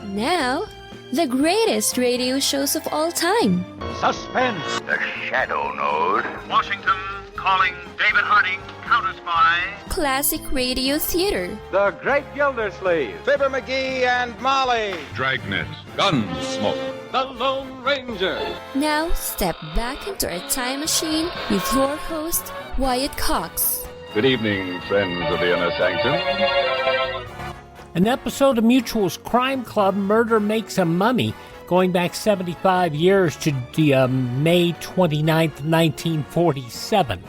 Now, the greatest radio shows of all time. Suspense. The Shadow Node. Washington calling David Harding, Counter Spy. Classic radio theater. The Great Gildersleeve. Fibber McGee and Molly. Dragnet. Gunsmoke. The Lone Ranger. Now, step back into a time machine with your host, Wyatt Cox. Good evening, friends of the Inner Sanctum. An episode of Mutual's Crime Club, Murder Makes a Mummy, going back 75 years to the May 29th, 1947.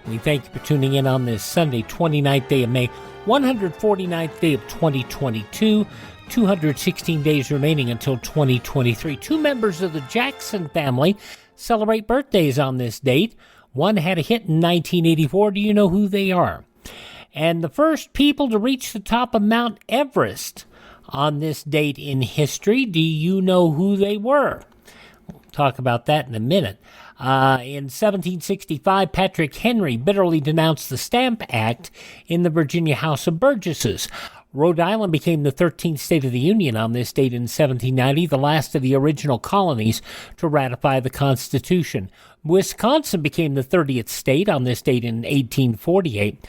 We thank you for tuning in on this Sunday, 29th day of May, 149th day of 2022, 216 days remaining until 2023. Two members of the Jackson family celebrate birthdays on this date. One had a hit in 1984. Do you know who they are? And the first people to reach the top of Mount Everest on this date in history, do you know who they were? We'll talk about that in a minute. In 1765, Patrick Henry bitterly denounced the Stamp Act in the Virginia House of Burgesses. Rhode Island became the 13th state of the Union on this date in 1790, the last of the original colonies to ratify the Constitution. Wisconsin became the 30th state on this date in 1848.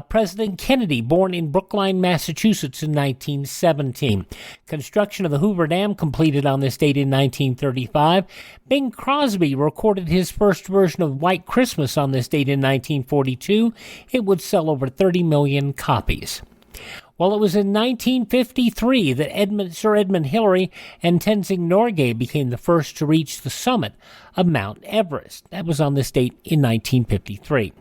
President Kennedy, born in Brookline, Massachusetts in 1917. Construction of the Hoover Dam completed on this date in 1935. Bing Crosby recorded his first version of White Christmas on this date in 1942. It would sell over 30 million copies. Well, it was in 1953 that Sir Edmund Hillary and Tenzing Norgay became the first to reach the summit of Mount Everest. That was on this date in 1953.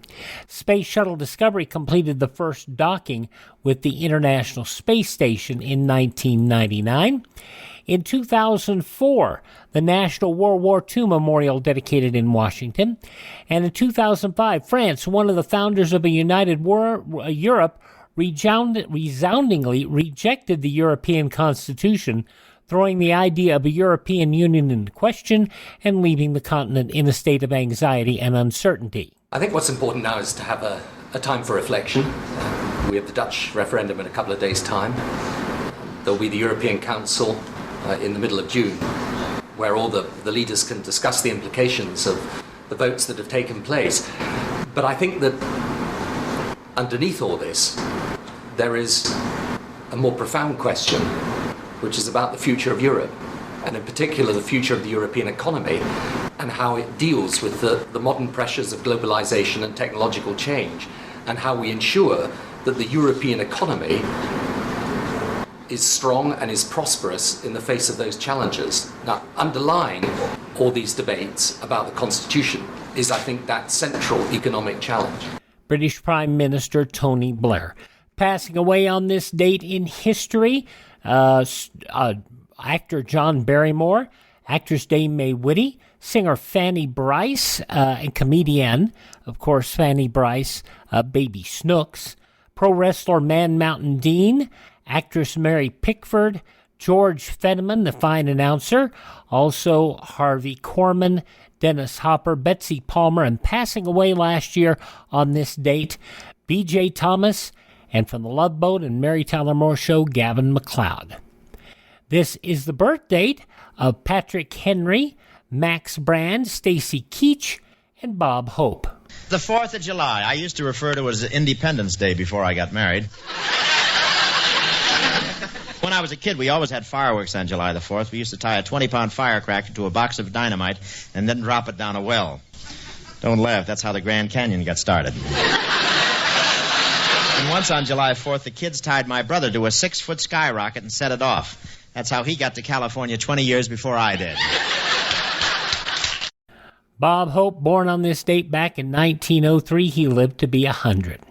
Space Shuttle Discovery completed the first docking with the International Space Station in 1999. In 2004, the National World War II Memorial dedicated in Washington. And in 2005, France, one of the founders of a united Europe, resoundingly rejected the European Constitution, throwing the idea of a European Union into question and leaving the continent in a state of anxiety and uncertainty. I think what's important now is to have a time for reflection. We have the Dutch referendum in a couple of days' time. There'll be the European Council in the middle of June, where all the leaders can discuss the implications of the votes that have taken place. But I think that underneath all this, there is a more profound question, which is about the future of Europe, and in particular the future of the European economy, and how it deals with the modern pressures of globalization and technological change, and how we ensure that the European economy is strong and is prosperous in the face of those challenges. Now, underlying all these debates about the Constitution is, I think, that central economic challenge. British Prime Minister Tony Blair. Passing away on this date in history, actor John Barrymore, actress Dame Mae Whitty, singer Fanny Brice, and comedian, of course, Fanny Brice, Baby Snooks, pro wrestler Man Mountain Dean, actress Mary Pickford, George Fenneman, the fine announcer, also Harvey Korman, Dennis Hopper, Betsy Palmer, and passing away last year on this date, B.J. Thomas, and from the Love Boat and Mary Tyler Moore Show, Gavin MacLeod. This is the birth date of Patrick Henry, Max Brand, Stacy Keach, and Bob Hope. The 4th of July. I used to refer to it as Independence Day before I got married. When I was a kid, we always had fireworks on July the 4th. We used to tie a 20-pound firecracker to a box of dynamite and then drop it down a well. Don't laugh. That's how the Grand Canyon got started. And once on July 4th, the kids tied my brother to a 6-foot skyrocket and set it off. That's how he got to California 20 years before I did. Bob Hope, born on this date back in 1903, he lived to be 100.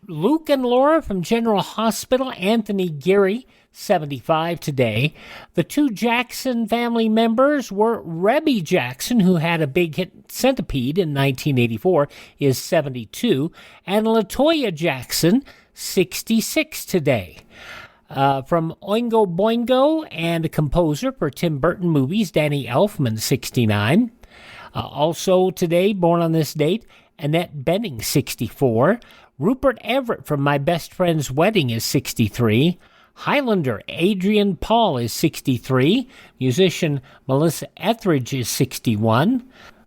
Luke and Laura from General Hospital, Anthony Geary, 75 today. The two Jackson family members were Rebby Jackson, who had a big hit Centipede in 1984, is 72, and LaToya Jackson, 66 today. From Oingo Boingo and a composer for Tim Burton movies, Danny Elfman, 69. Also today, born on this date, Annette Bening, 64. Rupert Everett from My Best Friend's Wedding is 63. Highlander Adrian Paul is 63. Musician Melissa Etheridge is 61.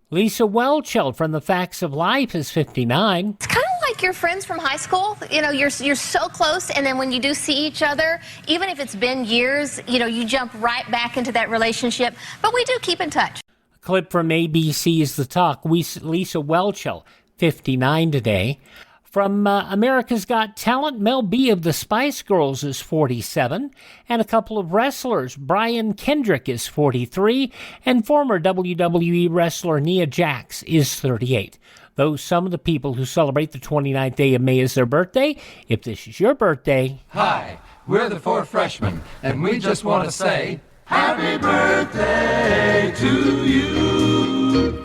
Lisa Welchel from The Facts of Life is 59. It's kind of like your friends from high school. You know, you're so close, and then when you do see each other, even if it's been years, you know, you jump right back into that relationship. But we do keep in touch. A clip from ABC's The Talk. Lisa Welchel, 59 today. From America's Got Talent, Mel B of the Spice Girls is 47, and a couple of wrestlers, Brian Kendrick is 43, and former WWE wrestler Nia Jax is 38. Those some of the people who celebrate the 29th day of May as their birthday. If this is your birthday... Hi, we're the Four Freshmen, and we just want to say... Happy birthday to you!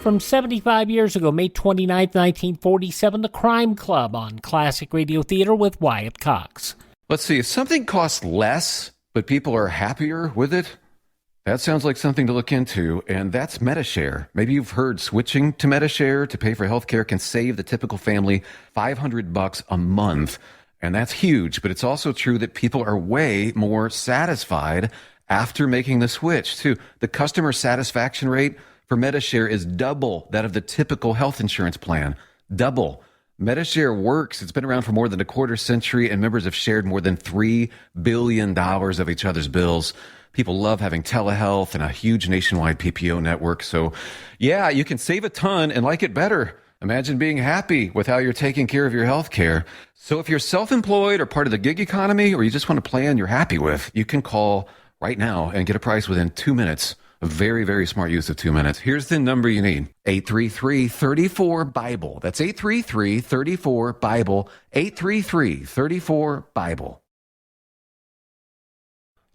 From 75 years ago, May 29, 1947, The Crime Club on Classic Radio Theater with Wyatt Cox. Let's see, if something costs less, but people are happier with it, that sounds like something to look into, and that's Medi-Share. Maybe you've heard switching to Medi-Share to pay for healthcare can save the typical family $500 a month, and that's huge, but it's also true that people are way more satisfied after making the switch, too. The customer satisfaction rate for Medi-Share is double that of the typical health insurance plan. Double. Medi-Share works. It's been around for more than a quarter century, and members have shared more than $3 billion of each other's bills. People love having telehealth and a huge nationwide PPO network. So, yeah, you can save a ton and like it better. Imagine being happy with how you're taking care of your health care. So if you're self-employed or part of the gig economy, or you just want a plan you're happy with, you can call right now and get a price within 2 minutes. A very, very smart use of 2 minutes. Here's the number you need. 833-34-BIBLE. That's 833-34-BIBLE. 833-34-BIBLE.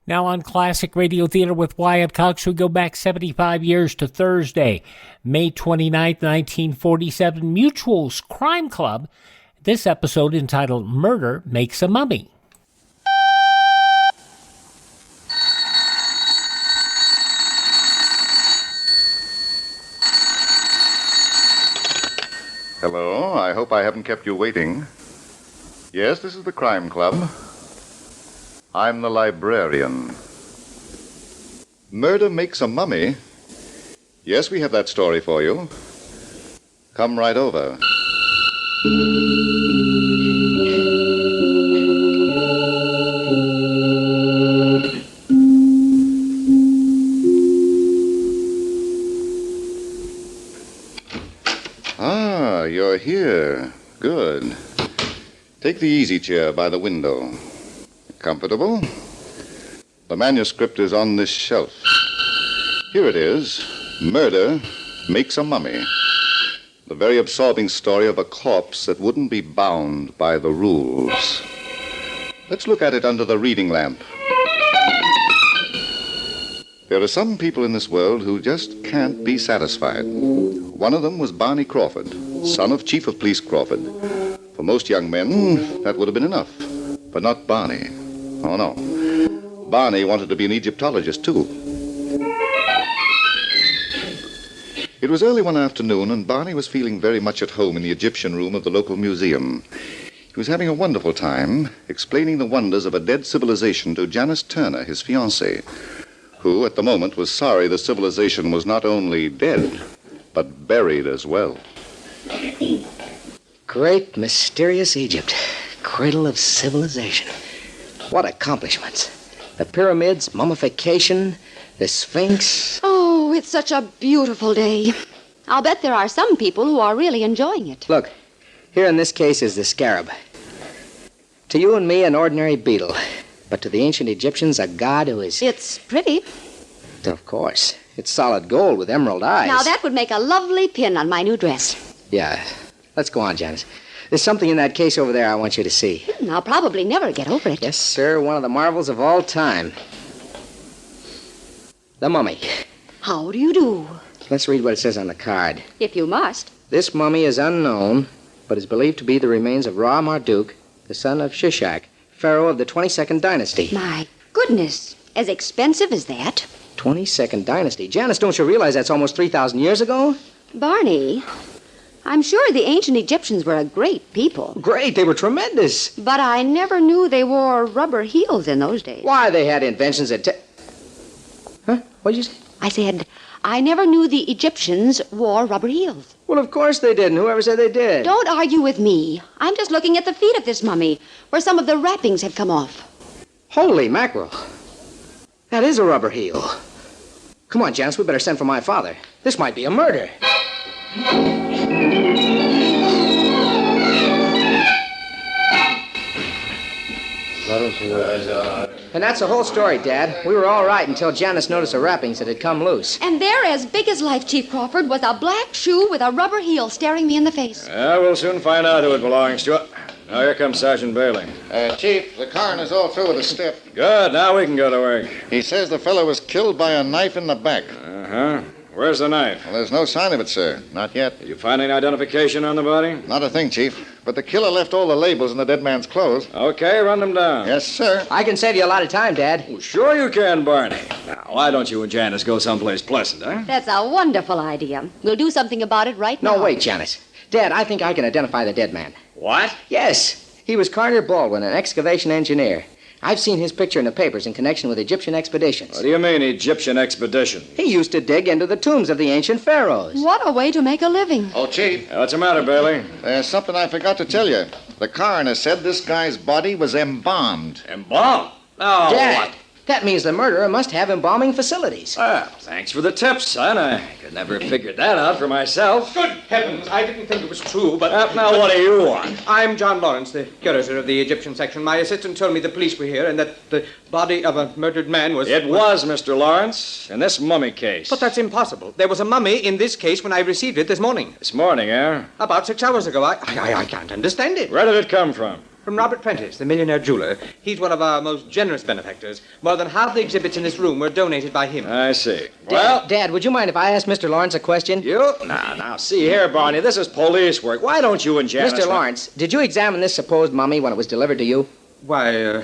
Now on Classic Radio Theater with Wyatt Cox, we go back 75 years to Thursday, May 29th, 1947, Mutual's Crime Club. This episode entitled Murder Makes a Mummy. Hello, I hope I haven't kept you waiting. Yes, this is the Crime Club. I'm the librarian. Murder makes a mummy? Yes, we have that story for you. Come right over. Ah, you're here. Good. Take the easy chair by the window. Comfortable? The manuscript is on this shelf. Here it is. Murder Makes a Mummy. The very absorbing story of a corpse that wouldn't be bound by the rules. Let's look at it under the reading lamp. There are some people in this world who just can't be satisfied. One of them was Barney Crawford, son of Chief of Police Crawford. For most young men, that would have been enough. But not Barney. Oh, no. Barney wanted to be an Egyptologist, too. It was early one afternoon, and Barney was feeling very much at home in the Egyptian room of the local museum. He was having a wonderful time explaining the wonders of a dead civilization to Janice Turner, his fiancée, who, at the moment, was sorry the civilization was not only dead, but buried as well. Great, mysterious Egypt, cradle of civilization. What accomplishments. The pyramids, mummification, the Sphinx. Oh, it's such a beautiful day. I'll bet there are some people who are really enjoying it. Look, here in this case is the scarab. To you and me, an ordinary beetle. But to the ancient Egyptians, a god who is... It's pretty. Of course. It's solid gold with emerald eyes. Now, that would make a lovely pin on my new dress. Yeah. Let's go on, Janice. There's something in that case over there I want you to see. I'll probably never get over it. Yes, sir. One of the marvels of all time. The mummy. How do you do? Let's read what it says on the card. If you must. This mummy is unknown, but is believed to be the remains of Ra Marduk, the son of Shishak, pharaoh of the 22nd dynasty. My goodness. As expensive as that? 22nd dynasty. Janice, don't you realize that's almost 3,000 years ago? Barney, I'm sure the ancient Egyptians were a great people. Great, they were tremendous. But I never knew they wore rubber heels in those days. Why, they had inventions that... Huh? What did you say? I said, I never knew the Egyptians wore rubber heels. Well, of course they didn't. Whoever said they did? Don't argue with me. I'm just looking at the feet of this mummy, where some of the wrappings have come off. Holy mackerel. That is a rubber heel. Come on, Janice, we better send for my father. This might be a murder. And that's the whole story, Dad. We were all right until Janice noticed the wrappings that had come loose. And there, as big as life, Chief Crawford, was a black shoe with a rubber heel staring me in the face. We'll soon find out who it belongs to. Now, here comes Sergeant Bailey. Chief, the coroner's all through with the stiff. Good, now we can go to work. He says the fellow was killed by a knife in the back. Uh-huh. Where's the knife? Well, there's no sign of it, sir. Not yet. Did you find any identification on the body? Not a thing, Chief. But the killer left all the labels in the dead man's clothes. Okay, run them down. Yes, sir. I can save you a lot of time, Dad. Well, sure you can, Barney. Now, why don't you and Janice go someplace pleasant, huh? That's a wonderful idea. We'll do something about it right now. No, wait, Janice. Dad, I think I can identify the dead man. What? Yes. He was Carter Baldwin, an excavation engineer. I've seen his picture in the papers in connection with Egyptian expeditions. What do you mean, Egyptian expedition? He used to dig into the tombs of the ancient pharaohs. What a way to make a living. Oh, Chief. What's the matter, Bailey? There's something I forgot to tell you. The coroner said this guy's body was embalmed. Embalmed? Oh, Dad, what? that means the murderer must have embalming facilities. Well, thanks for the tip, son. I could never have figured that out for myself. Good heavens, I didn't think it was true, but... Now, what do you want? I'm John Lawrence, the curator of the Egyptian section. My assistant told me the police were here and that the body of a murdered man was... It was, Mr. Lawrence, in this mummy case. But that's impossible. There was a mummy in this case when I received it this morning. This morning, eh? About 6 hours ago. I can't understand it. Where did it come from? From Robert Prentice, the millionaire jeweler. He's one of our most generous benefactors. More than half the exhibits in this room were donated by him. I see. Well... Dad, would you mind if I asked Mr. Lawrence a question? You? Now, see here, Barney, this is police work. Why don't you and Janice... Mr. Lawrence, did you examine this supposed mummy when it was delivered to you? Why,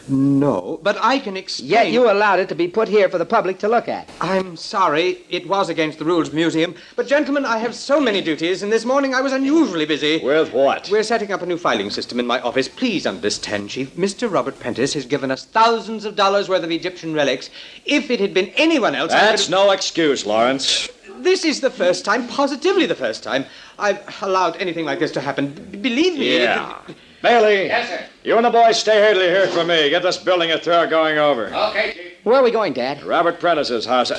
no. But I can explain... Yet you allowed it to be put here for the public to look at. I'm sorry. It was against the rules of the museum. But, gentlemen, I have so many duties, and this morning I was unusually busy. With what? We're setting up a new filing system in my office. Please understand, Chief. Mr. Robert Prentice has given us thousands of dollars worth of Egyptian relics. If it had been anyone else... That's no excuse, Lawrence. This is the first time, positively the first time, I've allowed anything like this to happen. Believe me... Yeah. Bailey. Yes, sir. You and the boys stay here till you hear from me. Get this building a tour going over. Okay, Chief. Where are we going, Dad? Robert Prentice's house.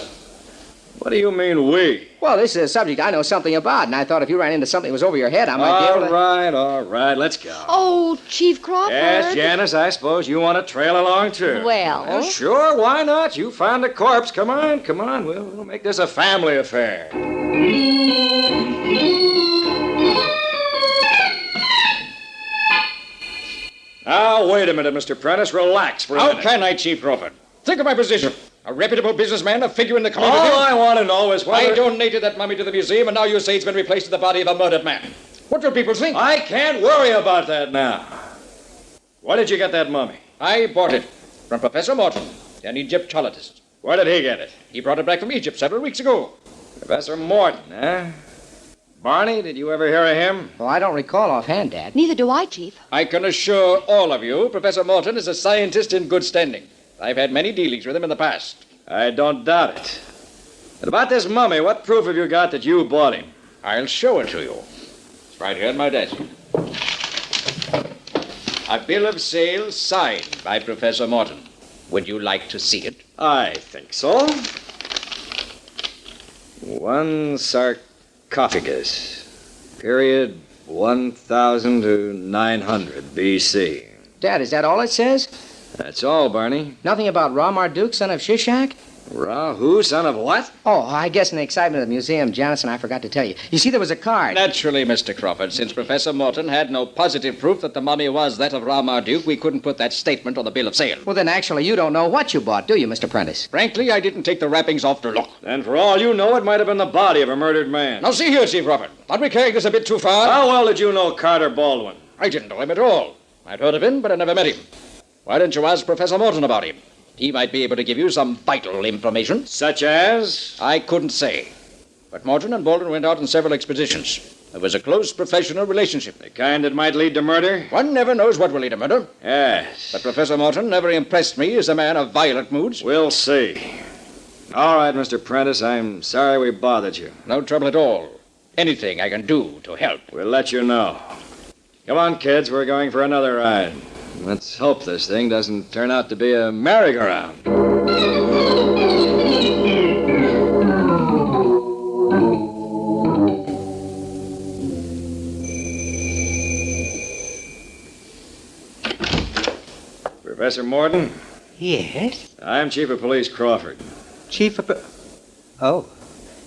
What do you mean, we? Well, this is a subject I know something about, and I thought if you ran into something that was over your head, I might be able to... All right, let's go. Oh, Chief Crawford. Yes, Janice, I suppose you want to trail along, too. Well... Sure, why not? You found a corpse. Come on. We'll make this a family affair. Now, wait a minute, Mr. Prentice. Relax for a minute. How can I, Chief Crawford? Think of my position. A reputable businessman, a figure in the community. All I want to know is whether... I donated that mummy to the museum, and now you say it's been replaced with the body of a murdered man. What will people think? I can't worry about that now. Where did you get that mummy? I bought it from Professor Morton, an Egyptologist. Where did he get it? He brought it back from Egypt several weeks ago. Professor Morton, eh? Barney, did you ever hear of him? Well, I don't recall offhand, Dad. Neither do I, Chief. I can assure all of you, Professor Morton is a scientist in good standing. I've had many dealings with him in the past. I don't doubt it. And about this mummy, what proof have you got that you bought him? I'll show it to you. It's right here on my desk. A bill of sale signed by Professor Morton. Would you like to see it? I think so. One sarcophagus. Period 1000 to 900 BC. Dad, is that all it says? That's all, Barney. Nothing about Ra Marduk, son of Shishak? Ra who, son of what? Oh, I guess in the excitement of the museum, Janice and I forgot to tell you. You see, there was a card. Naturally, Mr. Crawford. Since Professor Morton had no positive proof that the mummy was that of Ra Marduk, we couldn't put that statement on the bill of sale. Well, then actually you don't know what you bought, do you, Mr. Prentice? Frankly, I didn't take the wrappings off to look. And for all you know, it might have been the body of a murdered man. Now, see here, Chief Crawford. Aren't we carrying this a bit too far? How well did you know Carter Baldwin? I didn't know him at all. I'd heard of him, but I never met him. Why didn't you ask Professor Morton about him? He might be able to give you some vital information. Such as? I couldn't say. But Morton and Baldwin went out on several expeditions. There was a close professional relationship. The kind that might lead to murder? One never knows what will lead to murder. Yes. But Professor Morton never impressed me as a man of violent moods. We'll see. All right, Mr. Prentice, I'm sorry we bothered you. No trouble at all. Anything I can do to help. We'll let you know. Come on, kids, we're going for another ride. Let's hope this thing doesn't turn out to be a merry-go-round. Professor Morton? Yes? I'm Chief of Police Crawford. Chief of... Oh,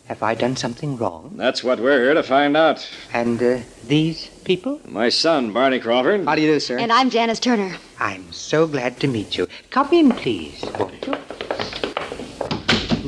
have I done something wrong? That's what we're here to find out. And these people? My son, Barney Crawford. How do you do, sir? And I'm Janice Turner. I'm so glad to meet you. Come in, please, won't you?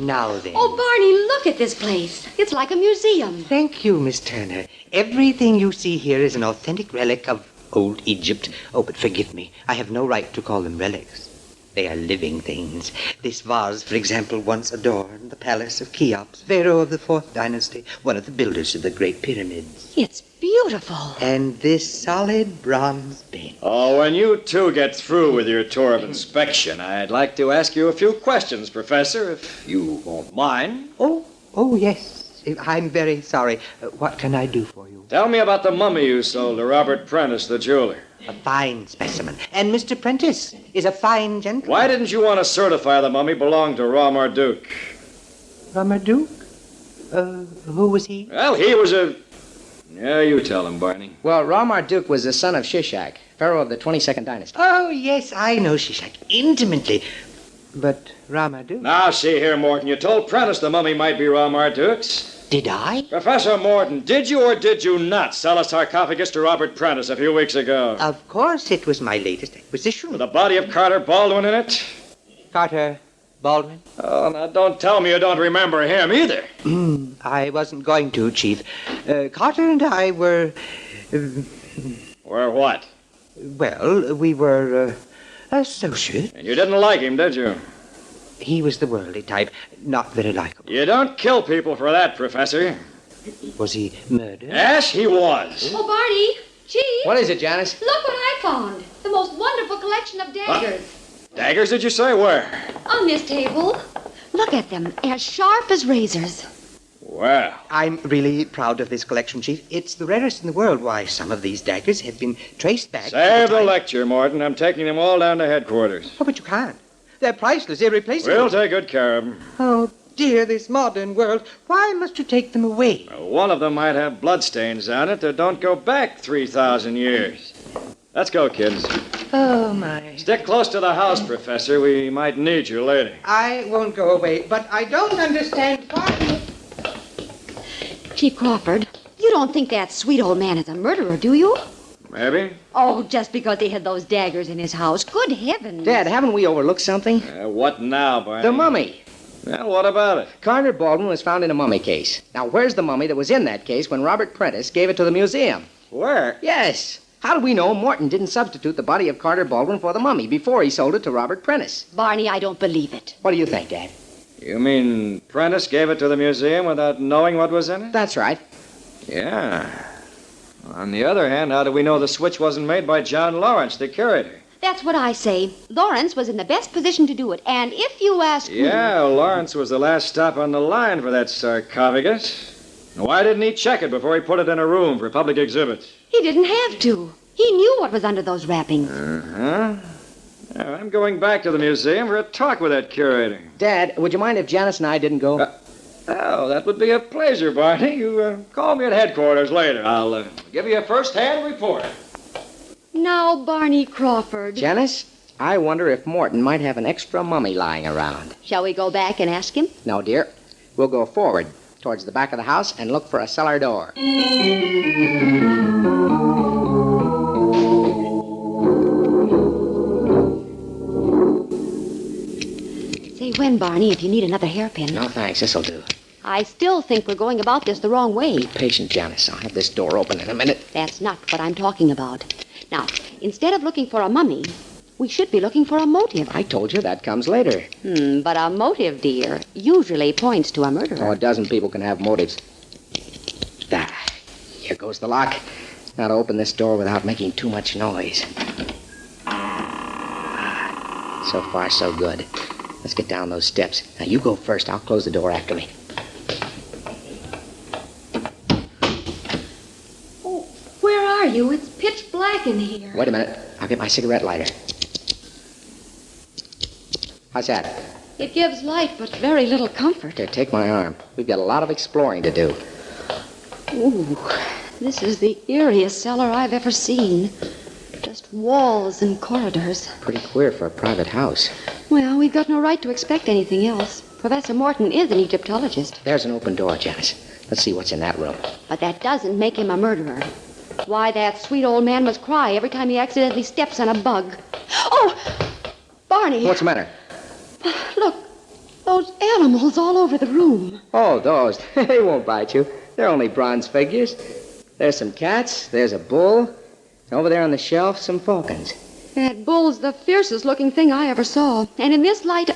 Now then. Oh, Barney, look at this place. It's like a museum. Thank you, Miss Turner. Everything you see here is an authentic relic of old Egypt. Oh, but forgive me. I have no right to call them relics. They are living things. This vase, for example, once adorned the palace of Cheops, pharaoh of the 4th dynasty, one of the builders of the Great Pyramids. It's beautiful. And this solid bronze bench. Oh, when you two get through with your tour of inspection, I'd like to ask you a few questions, Professor, if you won't mind. Oh, yes. I'm very sorry. What can I do for you? Tell me about the mummy you sold to Robert Prentice, the jeweler. A fine specimen. And Mr. Prentice is a fine gentleman. Why didn't you want to certify the mummy belonged to Ra Marduk? Ra Marduk? Who was he? Well, he was a... Yeah, you tell him, Barney. Well, Ra Marduk was the son of Shishak, pharaoh of the 22nd dynasty. Oh, yes, I know Shishak intimately. But Ra Marduk? Now, see here, Morton. You told Prentice the mummy might be Ra Marduk's. Did I? Professor Morton, did you or did you not sell a sarcophagus to Robert Prentice a few weeks ago? Of course it was my latest acquisition. With the body of Carter Baldwin in it? Carter Baldwin? Oh, now don't tell me you don't remember him either. I wasn't going to, Chief. Carter and I were... Were what? Well, we were associates. And you didn't like him, did you? He was the worldly type, not very likable. You don't kill people for that, Professor. Was he murdered? Yes, he was. Oh, Barney, Chief. What is it, Janice? Look what I found. The most wonderful collection of daggers. Daggers, did you say? Where? On this table. Look at them, as sharp as razors. Well. I'm really proud of this collection, Chief. It's the rarest in the world. Why, some of these daggers have been traced back... Save the lecture, Morton. I'm taking them all down to headquarters. Oh, but you can't. They're priceless, irreplaceable. We'll take good care of them. Oh, dear, this modern world. Why must you take them away? One of them might have bloodstains on it that don't go back 3,000 years. Let's go, kids. Oh, my. Stick close to the house, Professor. We might need you later. I won't go away, but I don't understand why... Chief Crawford, you don't think that sweet old man is a murderer, do you? Maybe. Oh, just because he had those daggers in his house. Good heavens. Dad, haven't we overlooked something? What now, Barney? The mummy. Well, what about it? Carter Baldwin was found in a mummy case. Now, where's the mummy that was in that case when Robert Prentice gave it to the museum? Where? Yes. How do we know Morton didn't substitute the body of Carter Baldwin for the mummy before he sold it to Robert Prentice? Barney, I don't believe it. What do you think, Dad? You mean Prentice gave it to the museum without knowing what was in it? That's right. Yeah. On the other hand, how do we know the switch wasn't made by John Lawrence, the curator? That's what I say. Lawrence was in the best position to do it, and if you ask me... Yeah, Lawrence was the last stop on the line for that sarcophagus. Why didn't he check it before he put it in a room for public exhibit? He didn't have to. He knew what was under those wrappings. Uh-huh. I'm going back to the museum for a talk with that curator. Dad, would you mind if Janice and I didn't go? Oh, that would be a pleasure, Barney. You call me at headquarters later. I'll give you a first-hand report. Now, Barney Crawford. Janice, I wonder if Morton might have an extra mummy lying around. Shall we go back and ask him? No, dear. We'll go forward towards the back of the house and look for a cellar door. Say when, Barney, if you need another hairpin. No, thanks. This'll do. I still think we're going about this the wrong way. Be patient, Janice. I'll have this door open in a minute. That's not what I'm talking about. Now, instead of looking for a mummy, We should be looking for a motive. I told you that comes later. But a motive, dear, usually points to a murderer. Oh, a dozen people can have motives. Ah, here goes the lock. Now to open this door without making too much noise. So far, so good. Let's get down those steps. Now, you go first. I'll close the door after me. Oh, where are you? It's pitch black in here. Wait a minute. I'll get my cigarette lighter. How's that? It gives light, but very little comfort. Here, take my arm. We've got a lot of exploring to do. Ooh, this is the eeriest cellar I've ever seen. Just walls and corridors. Pretty queer for a private house. Well, we've got no right to expect anything else. Professor Morton is an Egyptologist. There's an open door, Janice. Let's see what's in that room. But that doesn't make him a murderer. Why, that sweet old man must cry every time he accidentally steps on a bug. Oh! Barney! What's the matter? Look, those animals all over the room. Oh, those. They won't bite you. They're only bronze figures. There's some cats. There's a bull. Over there on the shelf, some falcons. That bull's the fiercest looking thing I ever saw. And in this light...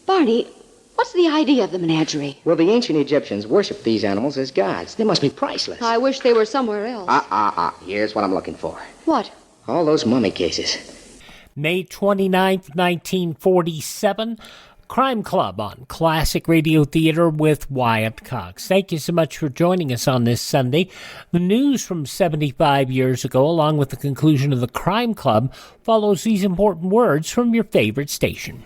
Barney, what's the idea of the menagerie? Well, the ancient Egyptians worshipped these animals as gods. They must be priceless. I wish they were somewhere else. Here's what I'm looking for. What? All those mummy cases. May 29th, 1947. Crime Club on Classic Radio Theater with Wyatt Cox. Thank you so much for joining us on this Sunday. The news from 75 years ago, along with the conclusion of the Crime Club, follows these important words from your favorite station.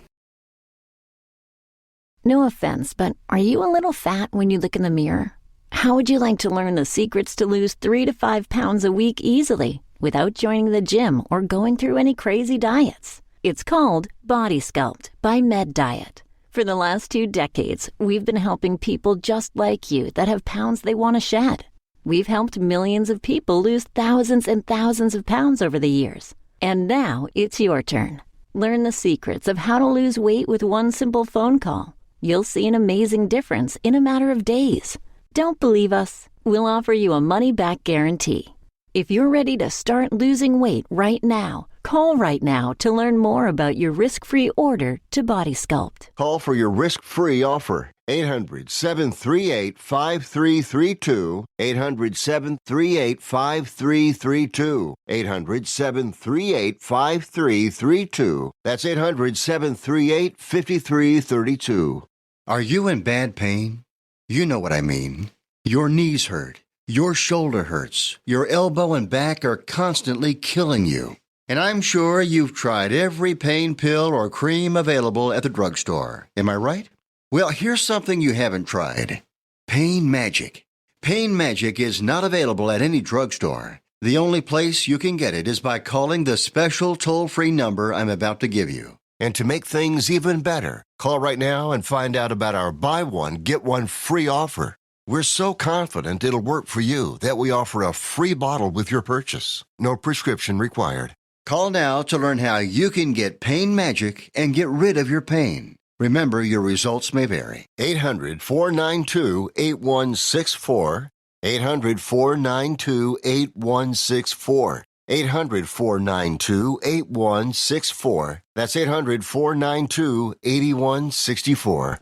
No offense, but are you a little fat when you look in the mirror? How would you like to learn the secrets to lose 3 to 5 pounds a week easily without joining the gym or going through any crazy diets? It's called Body Sculpt by Med Diet. For the last 2 decades, we've been helping people just like you that have pounds they want to shed. We've helped millions of people lose thousands and thousands of pounds over the years. And now it's your turn. Learn the secrets of how to lose weight with one simple phone call. You'll see an amazing difference in a matter of days. Don't believe us? We'll offer you a money-back guarantee. If you're ready to start losing weight right now, call right now to learn more about your risk-free order to Body Sculpt. Call for your risk-free offer. 800-738-5332. 800-738-5332. 800-738-5332. That's 800-738-5332. Are you in bad pain? You know what I mean. Your knees hurt. Your shoulder hurts. Your elbow and back are constantly killing you. And I'm sure you've tried every pain pill or cream available at the drugstore. Am I right? Well, here's something you haven't tried. Pain Magic. Pain Magic is not available at any drugstore. The only place you can get it is by calling the special toll-free number I'm about to give you. And to make things even better, call right now and find out about our buy one, get one free offer. We're so confident it'll work for you that we offer a free bottle with your purchase. No prescription required. Call now to learn how you can get Pain Magic and get rid of your pain. Remember, your results may vary. 800-492-8164. 800-492-8164. 800-492-8164. That's 800-492-8164.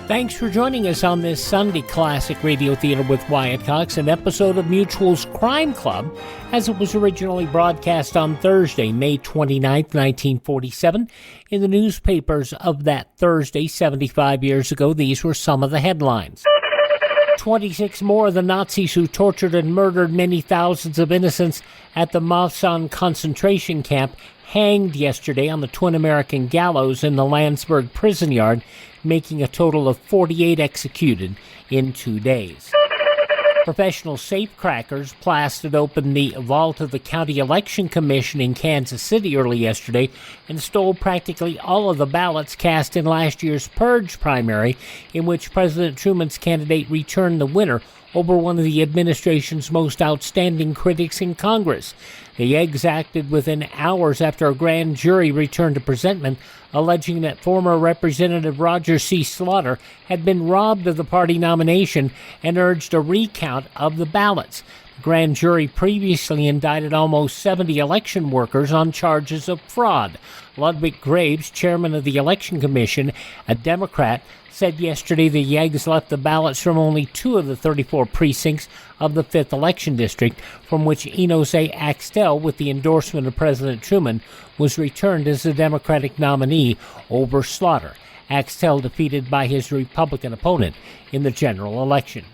Thanks for joining us on this Sunday Classic Radio Theater with Wyatt Cox, an episode of Mutual's Crime Club, as it was originally broadcast on Thursday, May 29th, 1947. In the newspapers of that Thursday, 75 years ago, these were some of the headlines. 26 more of the Nazis who tortured and murdered many thousands of innocents at the Mauthausen concentration camp hanged yesterday on the twin American gallows in the Landsberg prison yard, making a total of 48 executed in 2 days. Professional safecrackers blasted open the vault of the County Election Commission in Kansas City early yesterday and stole practically all of the ballots cast in last year's Purge primary, in which President Truman's candidate returned the winner over one of the administration's most outstanding critics in Congress. The Yeggs acted within hours after a grand jury returned to presentment, alleging that former Representative Roger C. Slaughter had been robbed of the party nomination and urged a recount of the ballots. The grand jury previously indicted almost 70 election workers on charges of fraud. Ludwig Graves, chairman of the Election Commission, a Democrat, said yesterday the Yeggs left the ballots from only 2 of the 34 precincts of the 5th election district, from which Enos A. Axtell, with the endorsement of President Truman, was returned as the Democratic nominee over Slaughter. Axtell defeated by his Republican opponent in the general election.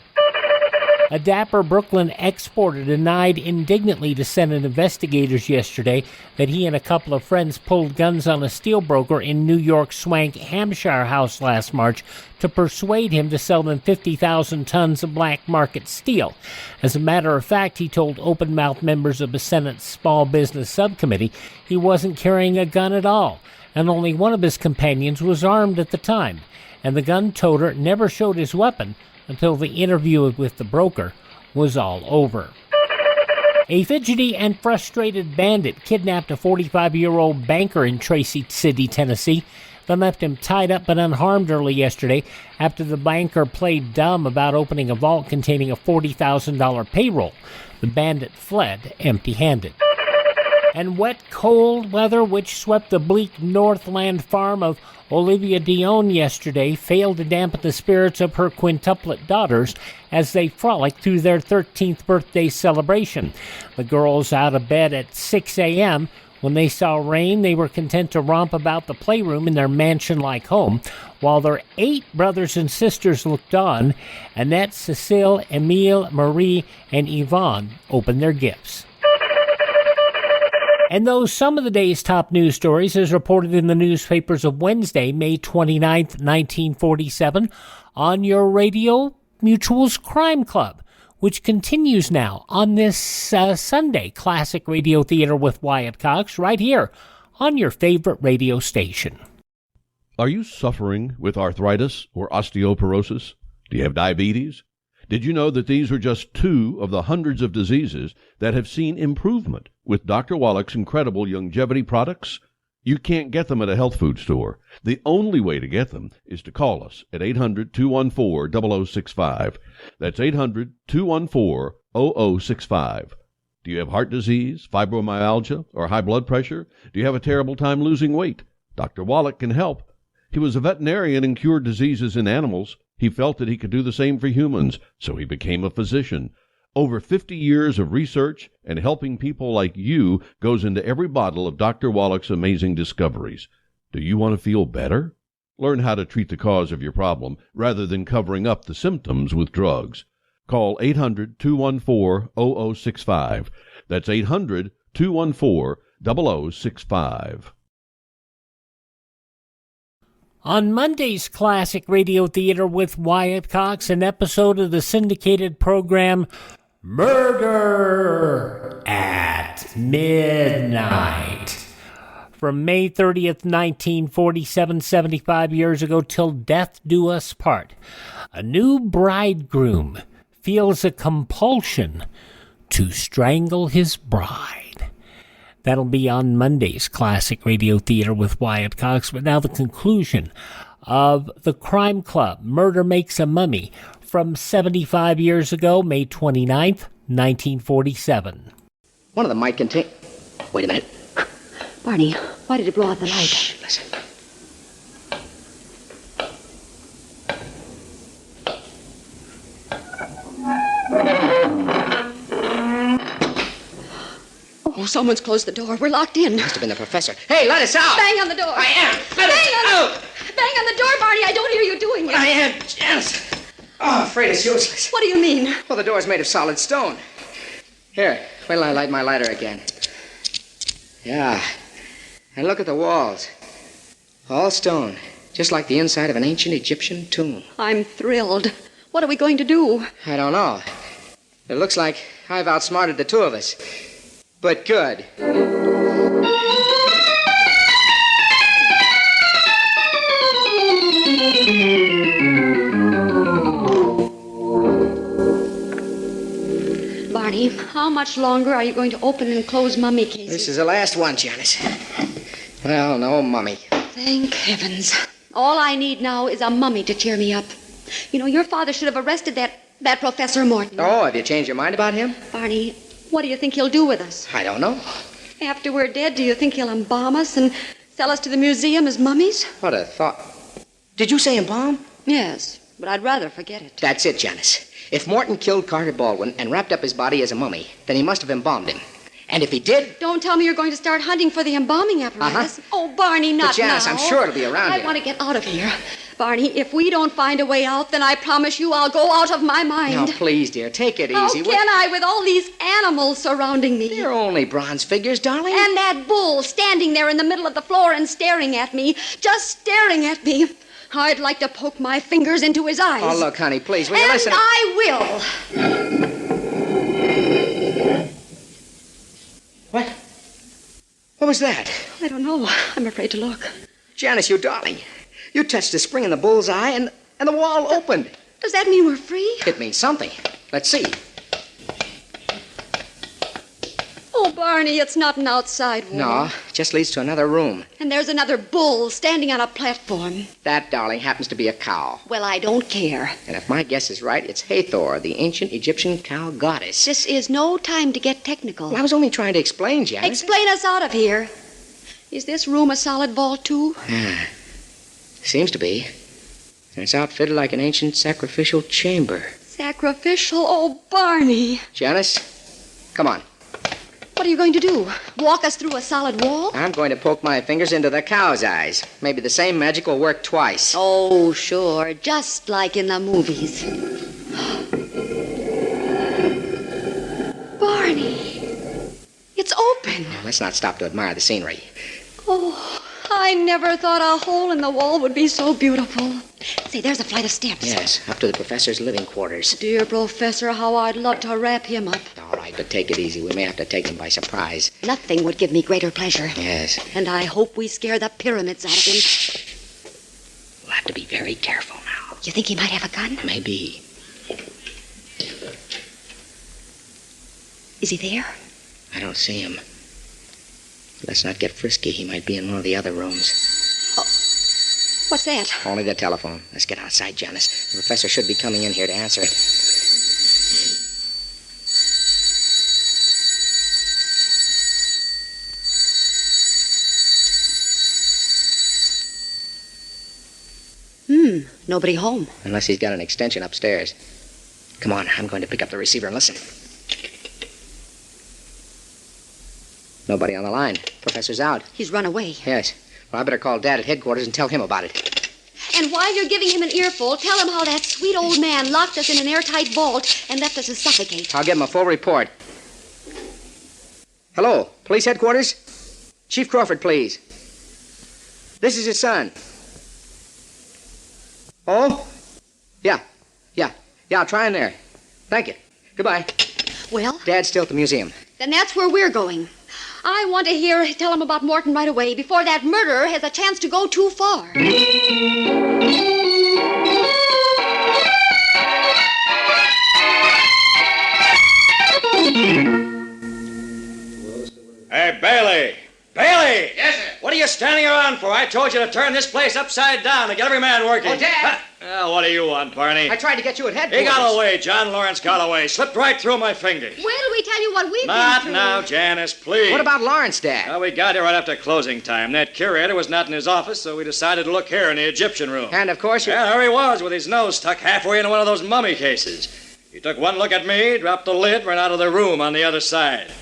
A dapper Brooklyn exporter denied indignantly to Senate investigators yesterday that he and a couple of friends pulled guns on a steel broker in New York's Swank, Hampshire house last March to persuade him to sell them 50,000 tons of black market steel. As a matter of fact, he told open-mouthed members of the Senate's Small Business Subcommittee he wasn't carrying a gun at all, and only one of his companions was armed at the time, and the gun-toter never showed his weapon until the interview with the broker was all over. A fidgety and frustrated bandit kidnapped a 45-year-old banker in Tracy City, Tennessee, then left him tied up but unharmed early yesterday after the banker played dumb about opening a vault containing a $40,000 payroll. The bandit fled empty-handed. And wet, cold weather, which swept the bleak Northland farm of Olivia Dion yesterday, failed to dampen the spirits of her quintuplet daughters as they frolicked through their 13th birthday celebration. The girls out of bed at 6 a.m. When they saw rain, they were content to romp about the playroom in their mansion-like home, while their 8 brothers and sisters looked on. Annette, Cecile, Emile, Marie, and Yvonne opened their gifts. And those some of the day's top news stories as reported in the newspapers of Wednesday, May 29th, 1947, on your radio, Mutual's Crime Club, which continues now on this Sunday, Classic Radio Theater with Wyatt Cox, right here on your favorite radio station. Are you suffering with arthritis or osteoporosis? Do you have diabetes? Did you know that these are just 2 of the hundreds of diseases that have seen improvement with Dr. Wallach's incredible longevity products? You can't get them at a health food store. The only way to get them is to call us at 800-214-0065. That's 800-214-0065. Do you have heart disease, fibromyalgia, or high blood pressure? Do you have a terrible time losing weight? Dr. Wallach can help. He was a veterinarian and cured diseases in animals. He felt that he could do the same for humans, so he became a physician. Over 50 years of research and helping people like you goes into every bottle of Dr. Wallach's amazing discoveries. Do you want to feel better? Learn how to treat the cause of your problem rather than covering up the symptoms with drugs. Call 800-214-0065. That's 800-214-0065. On Monday's Classic Radio Theater with Wyatt Cox, an episode of the syndicated program Murder at Midnight. From May 30th, 1947, 75 years ago, till death do us part, a new bridegroom feels a compulsion to strangle his bride. That'll be on Monday's Classic Radio Theater with Wyatt Cox. But now the conclusion of The Crime Club, Murder Makes a Mummy, from 75 years ago, May 29th, 1947. One of them might contain... Wait a minute. Barney, why did you blow out the light? Shh, listen. Oh, someone's closed the door. We're locked in. Must have been the professor. Hey, let us out! Bang on the door. I am. Let us out! Bang on the door, Barney. I don't hear you doing it. I am. Yes. Oh, I'm afraid it's useless. What do you mean? Well, the door's made of solid stone. Here, wait till I light my lighter again. Yeah. And look at the walls. All stone. Just like the inside of an ancient Egyptian tomb. I'm thrilled. What are we going to do? I don't know. It looks like I've outsmarted the 2 of us. But good. how much longer are you going to open and close mummy cases? This is the last one, Janice. Well, no mummy. Thank heavens. All I need now is a mummy to cheer me up. You know, your father should have arrested that Professor Morton. Oh, have you changed your mind about him? Barney, what do you think he'll do with us? I don't know. After we're dead, do you think he'll embalm us and sell us to the museum as mummies? What a thought. Did you say embalm? Yes, but I'd rather forget it. That's it, Janice. If Morton killed Carter Baldwin and wrapped up his body as a mummy, then he must have embalmed him. And if he did... Don't tell me you're going to start hunting for the embalming apparatus. Oh, Barney, not But Janice, now. I'm sure it'll be around I here. want to get out of here. Barney, if we don't find a way out, then I promise you I'll go out of my mind. Now, please, dear, take it How easy. can I with all these animals surrounding me? They're only bronze figures, darling. And that bull standing there in the middle of the floor and staring at me. Just staring at me. I'd like to poke my fingers into his eyes. Oh, look, honey, please, will you And listen? I will. What? What was that? I don't know. I'm afraid to look. Janice, you darling. You touched the spring in the bull's eye and the wall opened. Does that mean we're free? It means something. Let's see. Oh, Barney, it's not an outside wall. No, it just leads to another room. And there's another bull standing on a platform. That, darling, happens to be a cow. Well, I don't care. And if my guess is right, it's Hathor, the ancient Egyptian cow goddess. This is no time to get technical. Well, I was only trying to explain, Janice. Explain us out of here. Is this room a solid vault, too? Seems to be. And it's outfitted like an ancient sacrificial chamber. Sacrificial? Oh, Barney. Janice, come on. What are you going to do? Walk us through a solid wall? I'm going to poke my fingers into the cow's eyes. Maybe the same magic will work twice. Oh, sure. Just like in the movies. Barney. It's open. Now, let's not stop to admire the scenery. Oh, I never thought a hole in the wall would be so beautiful. Say, there's a flight of steps. Yes, up to the professor's living quarters. Dear Professor, how I'd love to wrap him up. All right, but take it easy. We may have to take him by surprise. Nothing would give me greater pleasure. Yes. And I hope we scare the pyramids out of him. We'll have to be very careful now. You think he might have a gun? Maybe. Is he there? I don't see him. Let's not get frisky. He might be in one of the other rooms. Oh, what's that? Only the telephone. Let's get outside, Janice. The professor should be coming in here to answer it. Nobody home. Unless he's got an extension upstairs. Come on, I'm going to pick up the receiver and listen. Nobody on the line. Professor's out. He's run away. Yes. Well, I better call Dad at headquarters and tell him about it. And while you're giving him an earful, tell him how that sweet old man locked us in an airtight vault and left us to suffocate. I'll give him a full report. Hello, police headquarters? Chief Crawford, please. This is his son. Oh? Yeah, I'll try in there. Thank you. Goodbye. Well? Dad's still at the museum. Then that's where we're going. I want to tell him about Morton right away before that murderer has a chance to go too far. Hey, Bailey! Bailey! Yes, sir. What are you standing around for? I told you to turn this place upside down and get every man working. Oh, Dad! Well, what do you want, Barney? I tried to get you at headquarters. He got away. John Lawrence got away. Slipped right through my fingers. Wait till we tell you what we've Not been through. now, Janice, please. What about Lawrence, Dad? Well, we got here right after closing time. That curator was not in his office, so we decided to look here in the Egyptian room. And, of course, you... Yeah, there he was with his nose stuck halfway into one of those mummy cases. He took one look at me, dropped the lid, ran out of the room on the other side.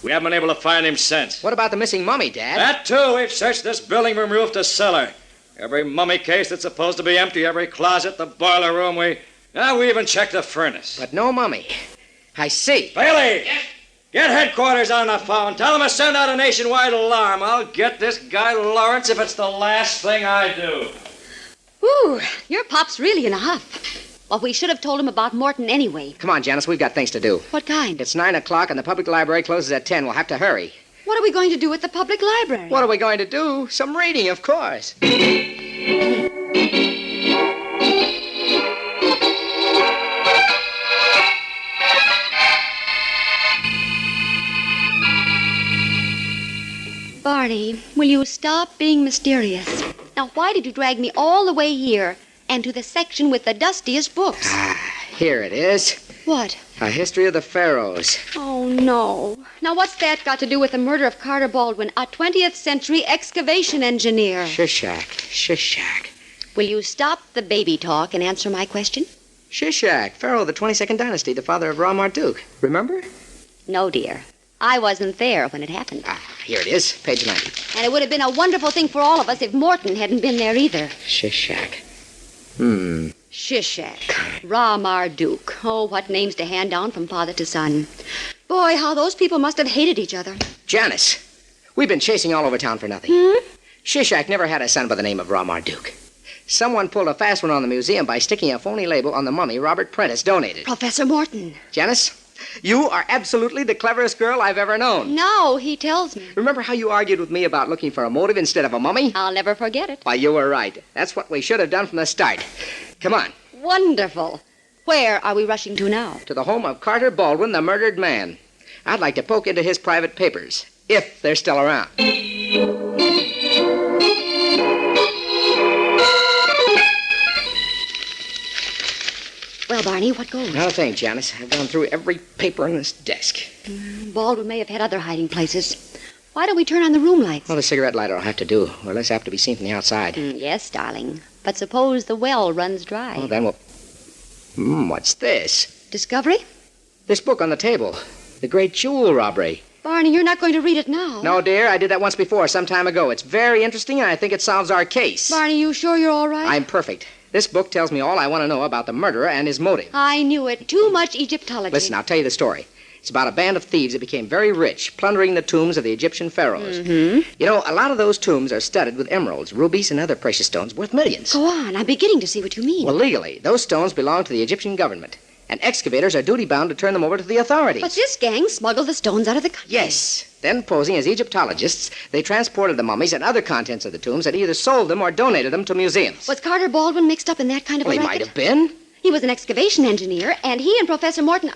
We haven't been able to find him since. What about the missing mummy, Dad? That, too. We've searched this building from roof to cellar. Every mummy case that's supposed to be empty, every closet, the boiler room, we even checked the furnace. But no mummy. I see. Bailey! Yes? Get headquarters on the phone. Tell them to send out a nationwide alarm. I'll get this guy Lawrence if it's the last thing I do. Ooh, your pop's really in a huff. Well, we should have told him about Morton anyway. Come on, Janice, we've got things to do. What kind? It's 9 o'clock and the public library closes at 10. We'll have to hurry. What are we going to do at the public library? What are we going to do? Some reading, of course. Barney, will you stop being mysterious? Now, why did you drag me all the way here and to the section with the dustiest books? Here it is. What? A history of the pharaohs. Oh, no. Now, what's that got to do with the murder of Carter Baldwin, a 20th century excavation engineer? Shishak. Will you stop the baby talk and answer my question? Shishak, pharaoh of the 22nd dynasty, the father of Ra-Marduk. Remember? No, dear. I wasn't there when it happened. Here it is, page 90. And it would have been a wonderful thing for all of us if Morton hadn't been there either. Shishak. Shishak. Ra-Marduk. Oh, what names to hand down from father to son. Boy, how those people must have hated each other. Janice, we've been chasing all over town for nothing. Shishak never had a son by the name of Ra-Marduk. Someone pulled a fast one on the museum by sticking a phony label on the mummy Robert Prentice donated. Professor Morton. Janice, you are absolutely the cleverest girl I've ever known. No, he tells me. Remember how you argued with me about looking for a motive instead of a mummy? I'll never forget it. Why, you were right. That's what we should have done from the start. Come on. Wonderful. Where are we rushing to now? To the home of Carter Baldwin, the murdered man. I'd like to poke into his private papers, if they're still around. Well, Barney, what goes? Not a thing, Janice. I've gone through every paper on this desk. Baldwin may have had other hiding places. Why don't we turn on the room lights? Well, the cigarette lighter will have to do, or less apt to be seen from the outside. Yes, darling. But suppose the well runs dry. Well, then we'll... what's this? Discovery? This book on the table. The Great Jewel Robbery. Barney, you're not going to read it now. No, dear. I did that once before, some time ago. It's very interesting, and I think it solves our case. Barney, you sure you're all right? I'm perfect. This book tells me all I want to know about the murderer and his motive. I knew it. Too much Egyptology. Listen, I'll tell you the story. It's about a band of thieves that became very rich, plundering the tombs of the Egyptian pharaohs. You know, a lot of those tombs are studded with emeralds, rubies, and other precious stones worth millions. Go on. I'm beginning to see what you mean. Well, legally, those stones belong to the Egyptian government, and excavators are duty-bound to turn them over to the authorities. But this gang smuggled the stones out of the country. Yes. Then, posing as Egyptologists, they transported the mummies and other contents of the tombs and either sold them or donated them to museums. Was Carter Baldwin mixed up in that kind of Well, a he racket? might have been. He was an excavation engineer, and he and Professor Morton...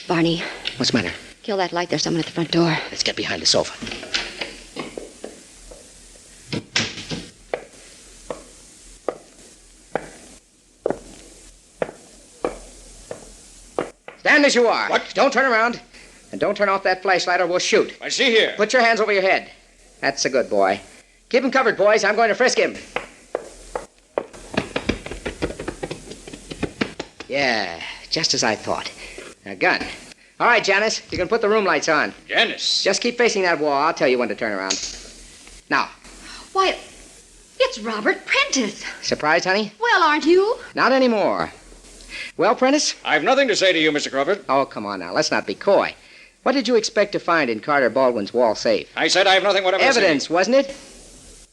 Barney. What's the matter? Kill that light. There's someone at the front door. Let's get behind the sofa. Stand as you are. What? Don't turn around. And don't turn off that flashlight or we'll shoot. I see here. Put your hands over your head. That's a good boy. Keep him covered, boys. I'm going to frisk him. Yeah, just as I thought. A gun. All right, Janice, you can put the room lights on. Janice. Just keep facing that wall. I'll tell you when to turn around. Now. Why, it's Robert Prentice. Surprised, honey? Well, aren't you? Not anymore. Well, Prentice? I've nothing to say to you, Mr. Crawford. Oh, come on now. Let's not be coy. What did you expect to find in Carter Baldwin's wall safe? I said I have nothing whatever to say. Evidence, wasn't it?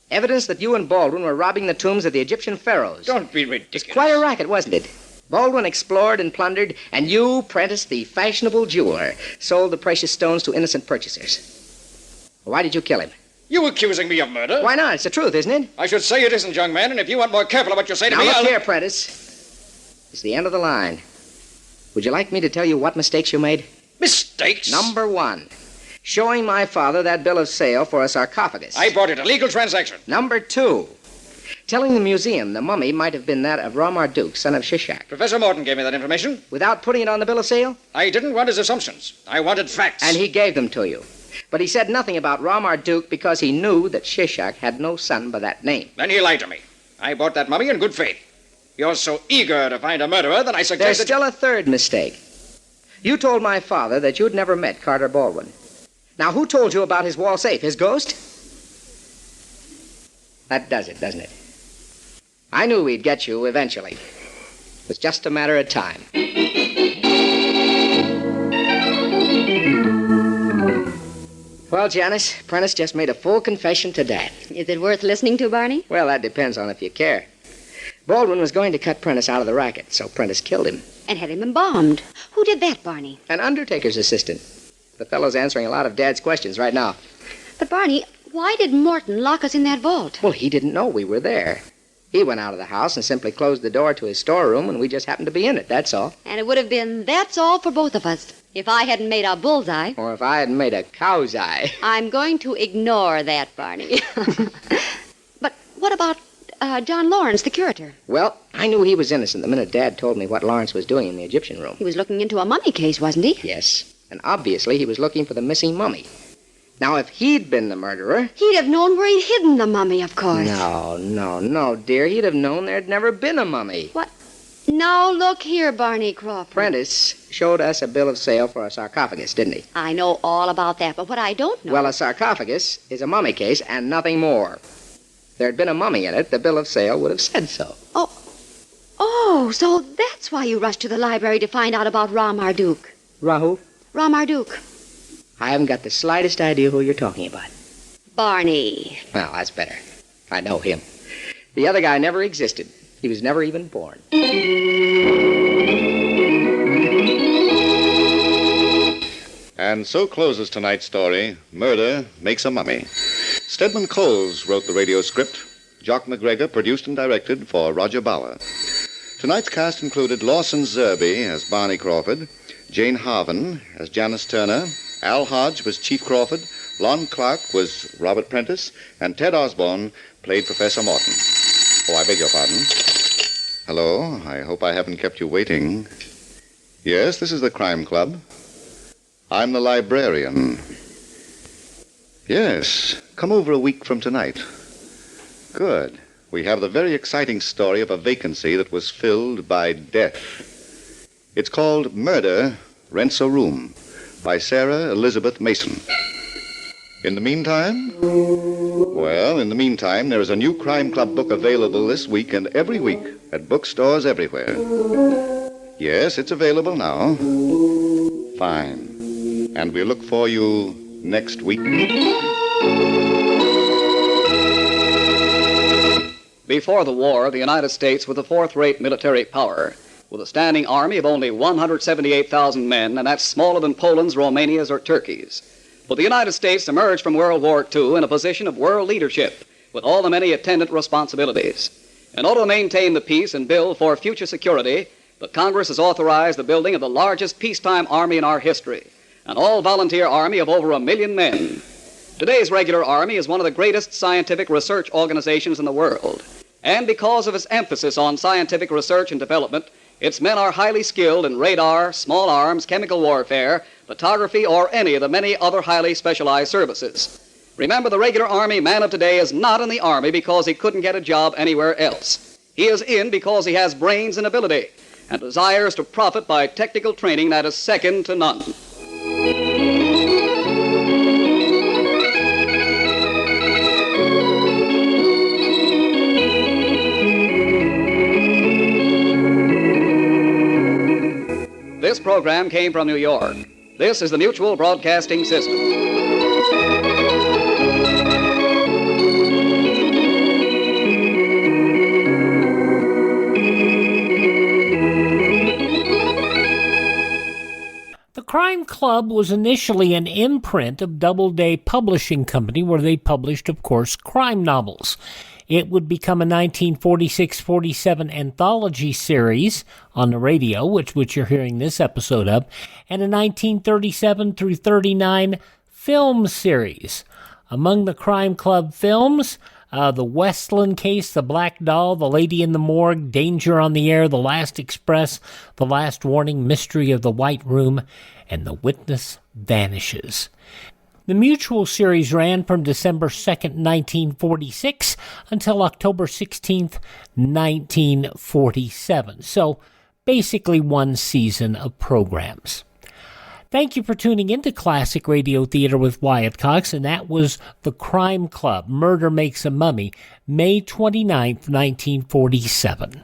Evidence that you and Baldwin were robbing the tombs of the Egyptian pharaohs. Don't be ridiculous. It's quite a racket, wasn't it? Baldwin explored and plundered, and you, Prentice, the fashionable jeweler, sold the precious stones to innocent purchasers. Why did you kill him? You accusing me of murder? Why not? It's the truth, isn't it? I should say it isn't, young man, and if you aren't more careful of what you say to Now me, look here, Prentice. It's the end of the line. Would you like me to tell you what mistakes you made? Mistakes? Number one, showing my father that bill of sale for a sarcophagus. I bought it. A legal transaction. Number two, telling the museum the mummy might have been that of Ra-Marduk, son of Shishak. Professor Morton gave me that information. Without putting it on the bill of sale? I didn't want his assumptions. I wanted facts. And he gave them to you. But he said nothing about Ra-Marduk because he knew that Shishak had no son by that name. Then he lied to me. I bought that mummy in good faith. You're so eager to find a murderer that I suggested... There's still a third mistake. You told my father that you'd never met Carter Baldwin. Now, who told you about his wall safe? His ghost? That does it, doesn't it? I knew we'd get you eventually. It was just a matter of time. Well, Janice, Prentice just made a full confession to Dad. Is it worth listening to, Barney? Well, that depends on if you care. Baldwin was going to cut Prentice out of the racket, so Prentice killed him. And had him embalmed. Who did that, Barney? An undertaker's assistant. The fellow's answering a lot of Dad's questions right now. But, Barney, why did Morton lock us in that vault? Well, he didn't know we were there. He went out of the house and simply closed the door to his storeroom, and we just happened to be in it, that's all. And it would have been that's all for both of us. If I hadn't made a bullseye. Or if I hadn't made a cow's eye. I'm going to ignore that, Barney. But what about John Lawrence, the curator? Well, I knew he was innocent the minute Dad told me what Lawrence was doing in the Egyptian room. He was looking into a mummy case, wasn't he? Yes, and obviously he was looking for the missing mummy. Now, if he'd been the murderer... He'd have known where he'd hidden the mummy, of course. No, dear. He'd have known there'd never been a mummy. What? Now, look here, Barney Crawford. Prentice showed us a bill of sale for a sarcophagus, didn't he? I know all about that, but what I don't know... Well, a sarcophagus is a mummy case and nothing more. If there'd been a mummy in it, the bill of sale would have said so. Oh, so that's why you rushed to the library to find out about Ra Marduk. Rahu? Ra Marduk. I haven't got the slightest idea who you're talking about. Barney. Well, that's better. I know him. The other guy never existed. He was never even born. And so closes tonight's story, Murder Makes a Mummy. Stedman Coles wrote the radio script. Jock McGregor produced and directed for Roger Bauer. Tonight's cast included Lawson Zerby as Barney Crawford, Jane Harvin as Janice Turner, Al Hodge was Chief Crawford, Lon Clark was Robert Prentice, and Ted Osborne played Professor Morton. Oh, I beg your pardon. Hello, I hope I haven't kept you waiting. Yes, this is the Crime Club. I'm the librarian. Yes, come over a week from tonight. Good. We have the very exciting story of a vacancy that was filled by death. It's called Murder Rents a Room by Sarah Elizabeth Mason. In the meantime? Well, in the meantime, there is a new Crime Club book available this week and every week at bookstores everywhere. Yes, it's available now. Fine. And we'll look for you next week. Before the war, the United States was a fourth-rate military power, with a standing army of only 178,000 men, and that's smaller than Poland's, Romania's, or Turkey's. But the United States emerged from World War II in a position of world leadership, with all the many attendant responsibilities. In order to maintain the peace and build for future security, the Congress has authorized the building of the largest peacetime army in our history, an all-volunteer army of over 1 million men. Today's regular army is one of the greatest scientific research organizations in the world. And because of its emphasis on scientific research and development, its men are highly skilled in radar, small arms, chemical warfare, photography, or any of the many other highly specialized services. Remember, the regular Army man of today is not in the Army because he couldn't get a job anywhere else. He is in because he has brains and ability, and desires to profit by technical training that is second to none. This program came from New York. This is the Mutual Broadcasting System. The Crime Club was initially an imprint of Doubleday Publishing Company, where they published, of course, crime novels. It would become a 1946-47 anthology series on the radio, which you're hearing this episode of, and a 1937 through 39 film series. Among the Crime Club films, The Westland Case, The Black Doll, The Lady in the Morgue, Danger on the Air, The Last Express, The Last Warning, Mystery of the White Room, and The Witness Vanishes. The Mutual series ran from December 2nd, 1946 until October 16th, 1947. So basically one season of programs. Thank you for tuning into Classic Radio Theater with Wyatt Cox, and that was The Crime Club, Murder Makes a Mummy, May 29th, 1947.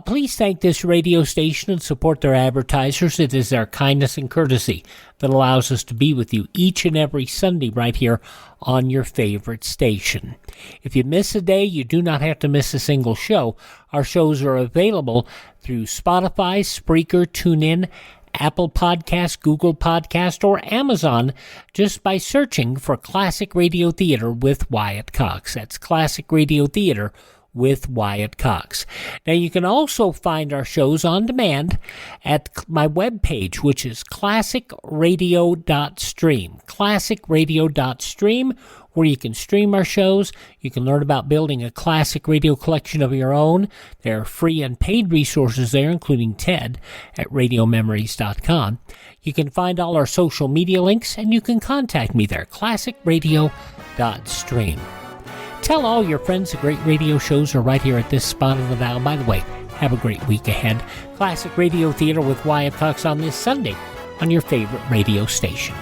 Please thank this radio station and support their advertisers. It is their kindness and courtesy that allows us to be with you each and every Sunday right here on your favorite station. If you miss a day, you do not have to miss a single show. Our shows are available through Spotify, Spreaker, TuneIn, Apple Podcast, Google Podcast, or Amazon just by searching for Classic Radio Theater with Wyatt Cox. That's Classic Radio Theater with Wyatt Cox. Now, you can also find our shows on demand at my webpage, which is classicradio.stream. Classicradio.stream, where you can stream our shows. You can learn about building a classic radio collection of your own. There are free and paid resources there, including TED at radiomemories.com. You can find all our social media links, and you can contact me there, classicradio.stream. Tell all your friends the great radio shows are right here at this spot of the dial. By the way, have a great week ahead. Classic Radio Theater with Wyatt Cox on this Sunday on your favorite radio station.